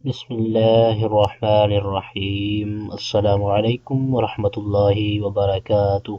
بسم اللہ الرحمن الرحیم۔ السلام علیکم ورحمۃ اللہ وبرکاتہ۔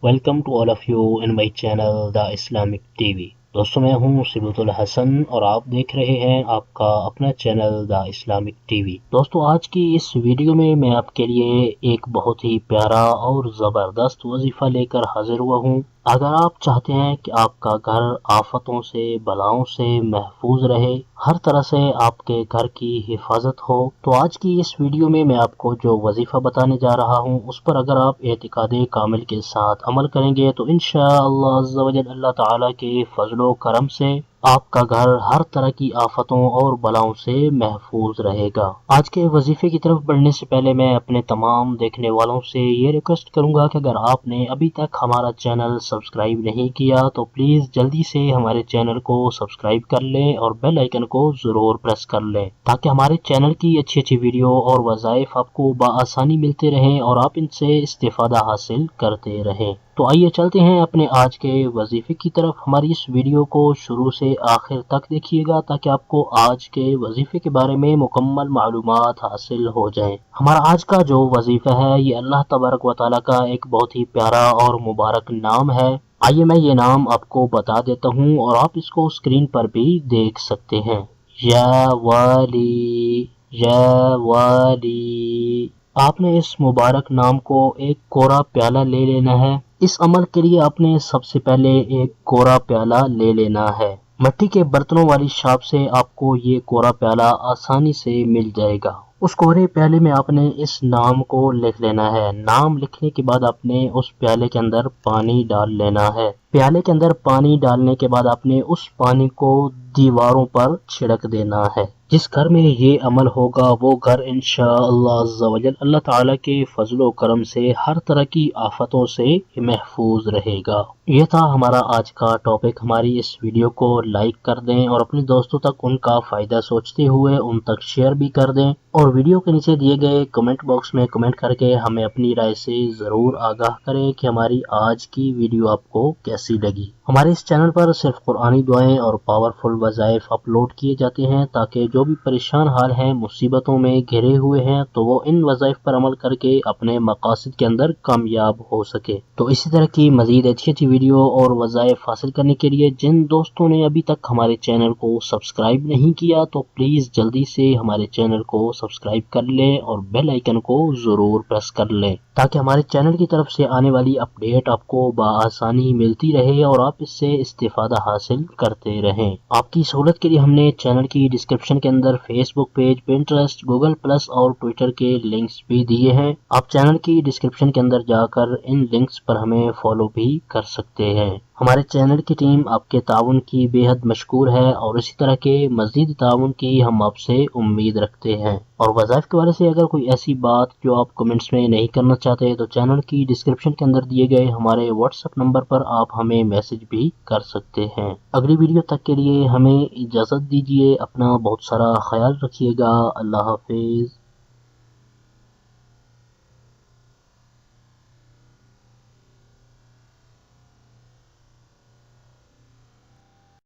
Welcome to all of you in my channel the Islamic T V. دوستوں میں ہوں سبوت الحسن اور آپ دیکھ رہے ہیں آپ کا اپنا چینل دا اسلامک ٹی وی۔ دوستو آج کی اس ویڈیو میں آپ کے لیے ایک بہت ہی پیارا اور زبردست وظیفہ لے کر حاضر ہوا ہوں۔ اگر آپ چاہتے ہیں کہ آپ کا گھر آفتوں سے بلاؤں سے محفوظ رہے، ہر طرح سے آپ کے گھر کی حفاظت ہو، تو آج کی اس ویڈیو میں آپ کو جو وظیفہ بتانے جا رہا ہوں اس پر اگر آپ اعتقاد کامل کے ساتھ عمل کریں گے تو انشاءاللہ عز و جل اللہ تعالیٰ کے فضل و کرم سے آپ کا گھر ہر طرح کی آفتوں اور بلاؤں سے محفوظ رہے گا۔ آج کے وظیفے کی طرف بڑھنے سے پہلے میں اپنے تمام دیکھنے والوں سے یہ ریکویسٹ کروں گا کہ اگر آپ نے ابھی تک ہمارا چینل سبسکرائب نہیں کیا تو پلیز جلدی سے ہمارے چینل کو سبسکرائب کر لیں اور بیل آئیکن کو ضرور پریس کر لیں تاکہ ہمارے چینل کی اچھی اچھی ویڈیو اور وظائف آپ کو بآسانی ملتے رہیں اور آپ ان سے استفادہ حاصل کرتے رہیں۔ تو آئیے چلتے ہیں اپنے آج کے وظیفے کی طرف۔ ہماری اس ویڈیو کو شروع سے آخر تک دیکھیے گا تاکہ آپ کو آج کے وظیفے کے بارے میں مکمل معلومات حاصل ہو جائیں۔ ہمارا آج کا جو وظیفہ ہے یہ اللہ تبارک و تعالیٰ کا ایک بہت ہی پیارا اور مبارک نام ہے۔ آئیے میں یہ نام آپ کو بتا دیتا ہوں اور آپ اس کو اسکرین پر بھی دیکھ سکتے ہیں۔ یا والی، یا والی۔ آپ نے اس مبارک نام کو ایک کورا پیالہ لے لینا ہے۔ اس عمل کے لیے آپ نے سب سے پہلے ایک کورا پیالہ لے لینا ہے۔ مٹی کے برتنوں والی شاپ سے آپ کو یہ کورا پیالہ آسانی سے مل جائے گا۔ اس کورے پیالے میں آپ نے اس نام کو لکھ لینا ہے۔ نام لکھنے کے بعد آپ نے اس پیالے کے اندر پانی ڈال لینا ہے۔ پیالے کے اندر پانی ڈالنے کے بعد آپ نے اس پانی کو دیواروں پر چھڑک دینا ہے۔ جس گھر میں یہ عمل ہوگا وہ گھر انشاءاللہ عز و جل اللہ تعالیٰ کے فضل و کرم سے ہر طرح کی آفتوں سے محفوظ رہے گا۔ یہ تھا ہمارا آج کا ٹاپک۔ ہماری اس ویڈیو کو لائک کر دیں اور اپنے دوستوں تک ان کا فائدہ سوچتے ہوئے ان تک شیئر بھی کر دیں، اور ویڈیو کے نیچے دیے گئے کمنٹ باکس میں کمنٹ کر کے ہمیں اپنی رائے سے ضرور آگاہ کریں کہ ہماری آج کی ویڈیو آپ کو کیسی لگی۔ ہمارے اس چینل پر صرف قرآنی دعائیں اور پاورفل وظائف اپلوڈ کیے جاتے ہیں تاکہ جو بھی پریشان حال ہیں، مصیبتوں میں گھرے ہوئے ہیں، تو وہ ان وظائف پر عمل کر کے اپنے مقاصد کے اندر کامیاب ہو سکے۔ تو اسی طرح کی مزید اچھی اچھی ویڈیو اور وظائف حاصل کرنے کے لیے جن دوستوں نے ابھی تک ہمارے چینل کو سبسکرائب نہیں کیا تو پلیز جلدی سے ہمارے چینل کو سبسکرائب کر لیں اور بیل آئیکن کو ضرور پریس کر لیں تاکہ ہمارے چینل کی طرف سے آنے والی اپڈیٹ آپ کو بآسانی ملتی رہے اور آپ اس سے استفادہ حاصل کرتے رہیں۔ آپ کی سہولت کے لیے ہم نے چینل کی ڈسکرپشن کے اندر فیس بک پیج، پنٹرسٹ، گوگل پلس اور ٹویٹر کے لنکس بھی دیے ہیں۔ آپ چینل کی ڈسکرپشن کے اندر جا کر ان لنکس پر ہمیں فالو بھی کر سکتے ہیں۔ ہمارے چینل کی ٹیم آپ کے تعاون کی بے حد مشکور ہے اور اسی طرح کے مزید تعاون کی ہم آپ سے امید رکھتے ہیں۔ اور وظائف کے بارے سے اگر کوئی ایسی بات جو آپ کمنٹس میں نہیں کرنا چاہتے تو چینل کی ڈسکرپشن کے اندر دیے گئے ہمارے واٹس ایپ نمبر پر آپ ہمیں میسج بھی کر سکتے ہیں۔ اگلی ویڈیو تک کے لیے ہمیں اجازت دیجیے۔ اپنا بہت سارا خیال رکھیے گا۔ اللہ حافظ۔